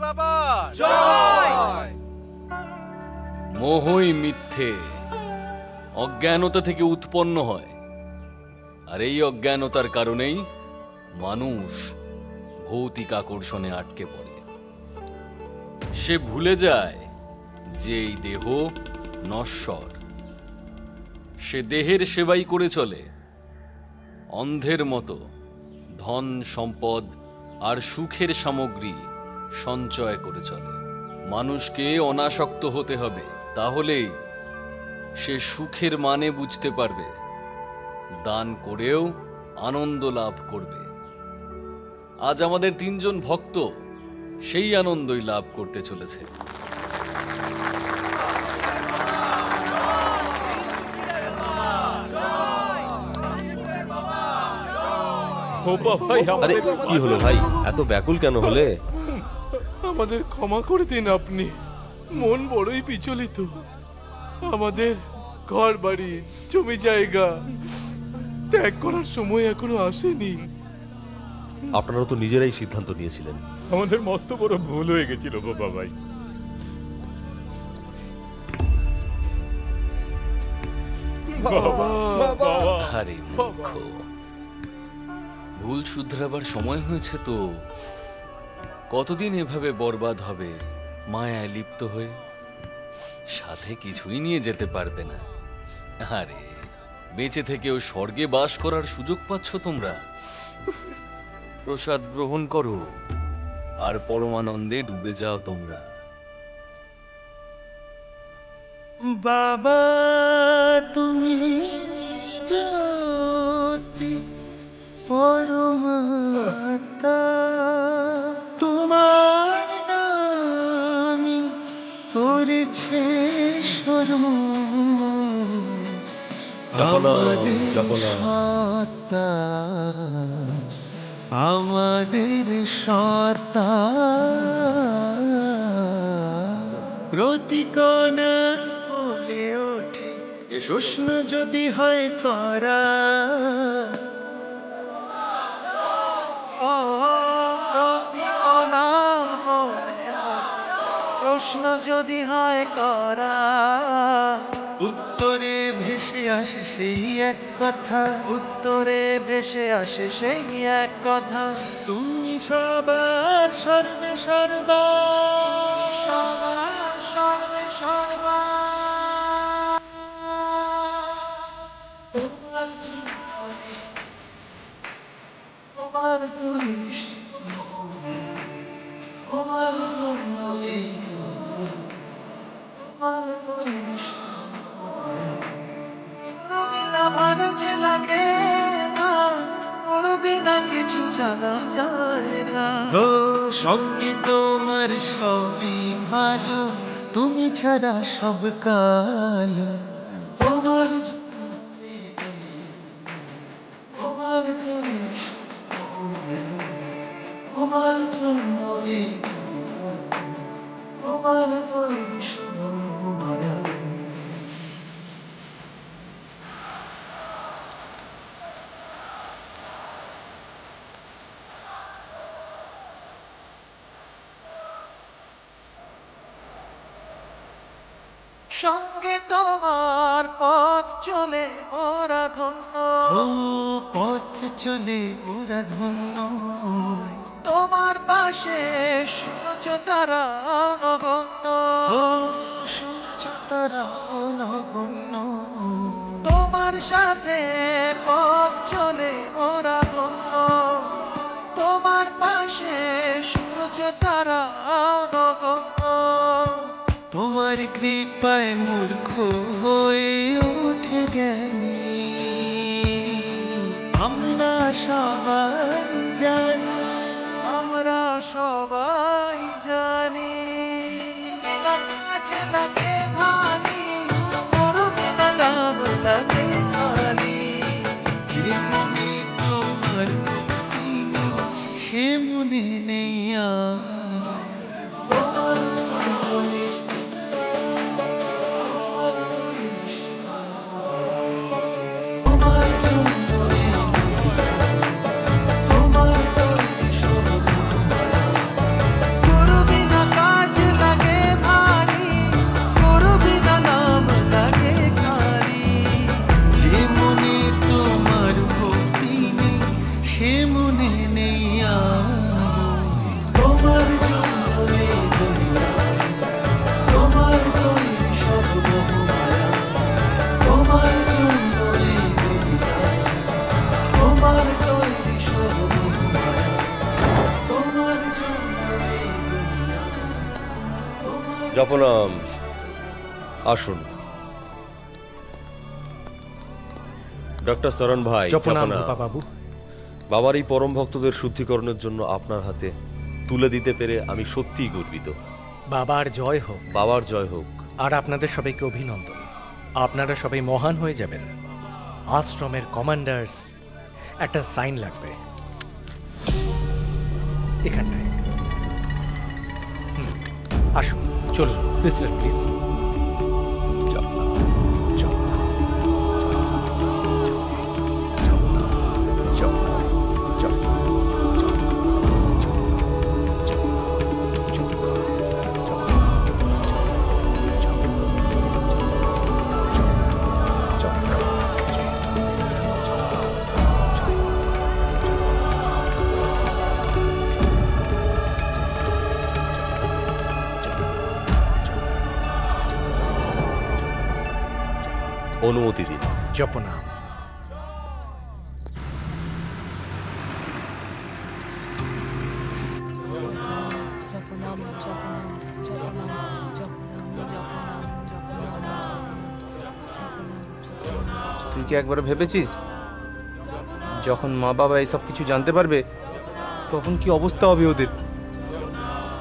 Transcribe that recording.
বাবা জয়। মোহই মিথ্যে, অজ্ঞানতা থেকে উৎপন্ন হয়, আর এই অজ্ঞানতার কারণেই মানুষ ভৌতিক আকর্ষণে আটকে পড়ে। সে ভুলে যায় যে এই দেহ নশ্বর। সে দেহের সেবাই করে চলে, অন্ধের মতো ধন সম্পদ আর সুখের সামগ্রী সঞ্চয় করে চলে। মানুষকে অনাসক্ত হতে হবে, তাহলেই সে সুখের মানে বুঝতে পারবে, দান করেও আনন্দ লাভ করবে। আজ আমাদের 3 জন ভক্ত সেই আনন্দই লাভ করতে চলেছে। আরে কি হলো ভাই, এত ব্যাকুল কেন হলে? আমাদের ক্ষমা করে দিন আপনি, মন বড়ই বিচলিত। আমাদের ঘর বাড়ি জমি জায়গা ত্যাগ করার সময় এখনো আসেনি। আপনারা তো নিজেরাই সিদ্ধান্ত নিয়েছিলেন। আমাদের মস্ত বড় ভুল হয়ে গেছিল বাবা ভাই। বাবা আরে মূর্খ, ভুল শুধরাবার সময় হয়েছে তো। কতদিন এভাবে বরবাদ হবে মায়ায় লিপ্ত হয়ে? সাথে কিছুই নিয়ে যেতে পারবে না। আরে বেঁচে থেকেও স্বর্গে বাস করার সুযোগ পাচ্ছ তোমরা। প্রসাদ গ্রহণ করো আর পরমানন্দে ডুবে যাও তোমরা। বাবা তুমি জ্যোতি পরমাত্মা, তোমার নামই করেছে স্মরণ। আমাদের সত্তা, আমাদের সত্তা প্রতিকণা বলে ওঠে প্রশ্ন যদি হয় করা। প্রতিকণা বলে প্রশ্ন যদি হয় করা, উত্তরে ভেসে আসে সেই এক কথা, উত্তরে ভেসে আসে সেই এক কথা। তুমি সবার সর্বে সর্বা, সবার সর্বে সর্বা। তোমার জীবনে তোমার পুলিশ, তোমার মনে তোমার পুলিশ বিনা ভালো যে লাগে না, ওর বিনা কিছু জানা যায় না। ও সঙ্গে তোমার সবই ভালো, তুমি ছাড়া সব কালো। তোমার তোমার তোমার জন্য তোমার সঙ্গে তোমার পথ চলে ওরা ধন্য, ও পথ চলে ওরা ধন্য। তোমার পাশে সূর্য তারা অনগণ্য, ও সূর্য তারা অনগণ্য। তোমার সাথে পথ চলে ওরা ধন্য, তোমার পাশে সূর্য তারা অনগণ্য। তোমার কৃপায় মূর্খ হয়ে ওঠে জ্ঞানী, আমরা সবাই জানি, আমরা সবাই জানি। কাছে লাগে ভানি, বড় বিনা নাম লাগে খালি। যে মনে তোমার ভক্তি নেই, সে মনে নেই আর। তোমার মনে গুরু বিনা জপনাম, আসুন। ডক্টর শরণ ভাই, জপনাম জপনাম। বাবু। বাবার এই পরম ভক্তদের শুদ্ধিকরণের জন্য আপনার হাতে তুলে দিতে পেরে আমি সত্যিই গর্বিত। বাবার জয় হোক। বাবার জয় হোক। আর আপনাদের সবাইকে অভিনন্দন। আপনারা সবাই মহান হয়ে যাবেন। আশ্রমের কমান্ডার্স, একটা সাইন লাগবে এখানটায়। আসুন, চলুন সিস্টার প্লিজ। অনুমতি দিন। জপনাম। জপনাম জপনাম জপনাম জপনাম জপনাম জপনাম। তুই কি একবার ভেবেছিস যখন মা বাবা এইসব কিছু জানতে পারবে তখন কি অবস্থা হবে ওদের?